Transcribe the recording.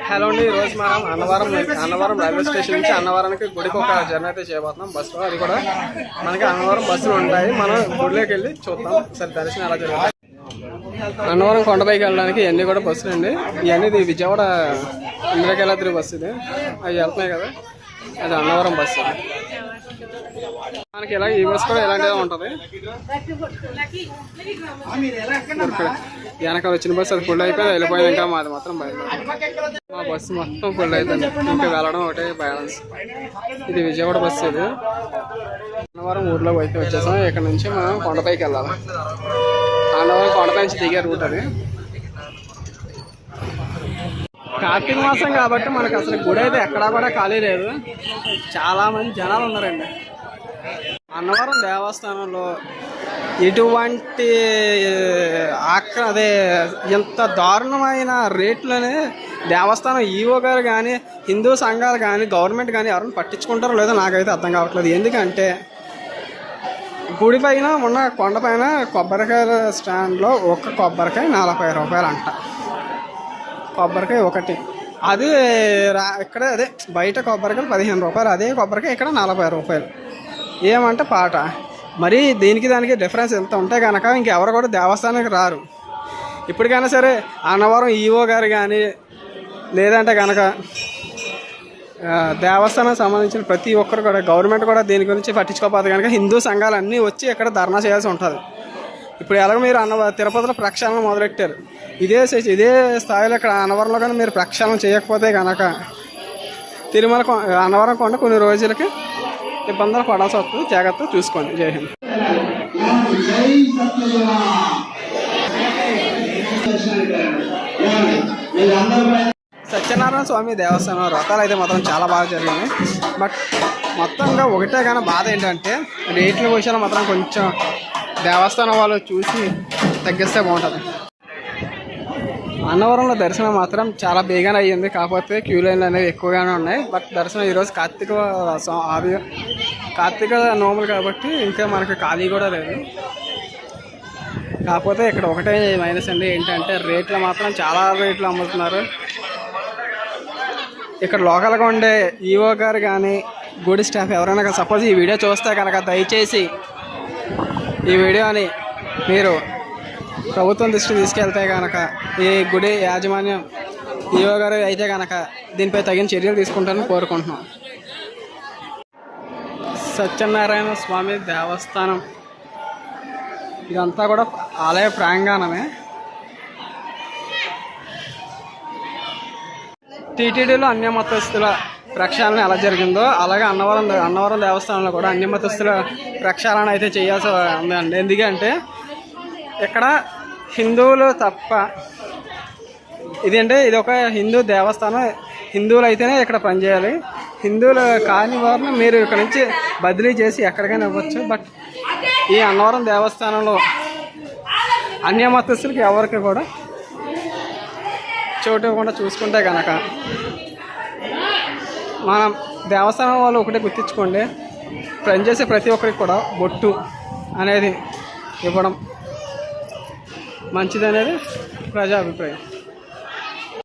Hello అండి, ఈరోజు మనం అన్నవరం రైల్వే స్టేషన్ నుంచి అన్నవరానికి గుడికి ఒక జర్నీ అయితే చేయబోతున్నాం బస్సులో. అది కూడా మనకి అన్నవరం బస్సులు ఉంటాయి. మనం గుడిలోకి వెళ్ళి చూద్దాం సరే దర్శనం ఎలా జరుగుతుంది. అన్నవరం కొండపైకి వెళ్ళడానికి ఇవన్నీ కూడా బస్సులు అండి. ఇవన్నీ విజయవాడ ఇంద్రకీలాద్రి బస్సు. ఇది అవి వెళ్తున్నాయి కదా, అది అన్నవరం బస్సు. మనకి ఇలా ఈ బస్సు కూడా ఇలాంటిదే ఉంటుంది. వెనకాల వచ్చిన బస్సు అది ఫుల్ అయిపోయి వెళ్ళిపోయింది. ఇంకా మాది మాత్రం బయలుదేరి మా బస్సు మొత్తం ఫుల్ అయిపోయింది. ఇంకా వెళ్ళడం ఒకటే బ్యాలెన్స్. ఇది విజయవాడ బస్సు. ఇది అన్నవరం ఊర్లోకి అయితే వచ్చేసాం. ఇక్కడ నుంచి మనం కొండపైకి వెళ్ళాలి. అన్నవరం కొండపై నుంచి దిగే రూట్ అది. కార్తీక మాసం కాబట్టి మనకు అసలు గుడి అయితే ఎక్కడా కూడా ఖాళీ లేదు. చాలా మంది జనాలు ఉన్నారండి. అన్నవరం దేవస్థానంలో ఎటువంటి అదే ఇంత దారుణమైన రేట్లనే దేవస్థానం ఈవో గారు కానీ హిందూ సంఘాలు కానీ గవర్నమెంట్ కానీ ఎవరైనా పట్టించుకుంటారో లేదో నాకైతే అర్థం కావట్లేదు. ఎందుకంటే గుడి పైన ఉన్న కొండపైన కొబ్బరికాయల స్టాండ్లో ఒక కొబ్బరికాయ 40 రూపాయలు అంట. కొబ్బరికాయ ఒకటి. అది ఇక్కడ అదే బయట కొబ్బరికాయలు 15 రూపాయలు. అదే కొబ్బరికాయ ఇక్కడ 40 రూపాయలు. ఏమంటే పాట మరి దీనికి దానికి డిఫరెన్స్ ఎంత ఉంటే కనుక ఇంకెవరు కూడా దేవస్థానానికి రారు. ఇప్పటికైనా సరే అన్నవరం ఈవో గారు కానీ లేదంటే కనుక దేవస్థానానికి సంబంధించిన ప్రతి ఒక్కరు కూడా గవర్నమెంట్ కూడా దీని గురించి పట్టించుకోకపోతే కనుక హిందూ సంఘాలు అన్నీ వచ్చి ఇక్కడ ధర్నా చేయాల్సి ఉంటుంది. ఇప్పుడు ఎలాగో మీరు తిరుపతిలో ప్రక్షాళన మొదలెట్టారు. ఇదే స్థాయిలో ఇక్కడ అన్నవరంలో కానీ మీరు ప్రక్షాళన చేయకపోతే కనుక తిరుమల అన్నవరం కొండ కొన్ని రోజులకి ఇబ్బందులు పడాల్సి వస్తుంది. జాగ్రత్తగా చూసుకోండి. జై హింద్. సత్యనారాయణ స్వామి దేవస్థానం వ్రతాలు అయితే మాత్రం చాలా బాగా జరిగింది. బట్ మొత్తంగా ఒకటే కానీ బాధ ఏంటంటే రేట్ల విషయాలు మాత్రం కొంచెం దేవస్థానం వాళ్ళు చూసి తగ్గిస్తే బాగుంటుంది. అన్నవరంలో దర్శనం మాత్రం చాలా బేగానే అయ్యింది. కాకపోతే క్యూ లైన్లు అనేవి ఎక్కువగానే ఉన్నాయి. బట్ దర్శనం ఈరోజు కార్తీక నోములు కాబట్టి ఇంకా మనకి ఖాళీ కూడా లేదు. కాకపోతే ఇక్కడ ఒకటే మైనస్ అండి, ఏంటంటే రేట్లు మాత్రం చాలా రేట్లు అమ్ముతున్నారు. ఇక్కడ లోకల్గా ఉండే ఈవో గారు కానీ గుడి స్టాఫ్ ఎవరైనా సపోజ్ ఈ వీడియో చూస్తే కనుక దయచేసి ఈ వీడియోని మీరు ప్రభుత్వం దృష్టికి తీసుకెళ్తే కనుక ఈ గుడి యాజమాన్యం ఈవో గారు అయితే కనుక దీనిపై తగిన చర్యలు తీసుకుంటారని కోరుకుంటున్నాం. సత్యనారాయణ స్వామి దేవస్థానం ఇదంతా కూడా ఆలయ ప్రాంగణమే. టీటీడీలో అన్యమతస్థుల ప్రక్షాళన ఎలా జరిగిందో అలాగే అన్నవరం దేవస్థానంలో కూడా అన్యమతస్థుల ప్రక్షాళన అయితే చేయాల్సి ఉందండి. ఎందుకంటే ఇక్కడ హిందువులు తప్ప ఇది ఒక హిందూ దేవస్థానం. హిందువులు అయితేనే ఇక్కడ పనిచేయాలి. హిందువులు కాని వారిని మీరు ఇక్కడ నుంచి బదిలీ చేసి ఎక్కడికైనా ఇవ్వచ్చు. బట్ ఈ అన్నవరం దేవస్థానంలో అన్యమతస్థులకి ఎవరికి కూడా చోటు ఇవ్వకుండా చూసుకుంటే కనుక మనం దేవస్థానం వాళ్ళు ఒకటే గుర్తించుకోండి, పనిచేసే ప్రతి ఒక్కరికి కూడా బొట్టు అనేది ఇవ్వడం మంచిదనేది ప్రజా అభిప్రాయం.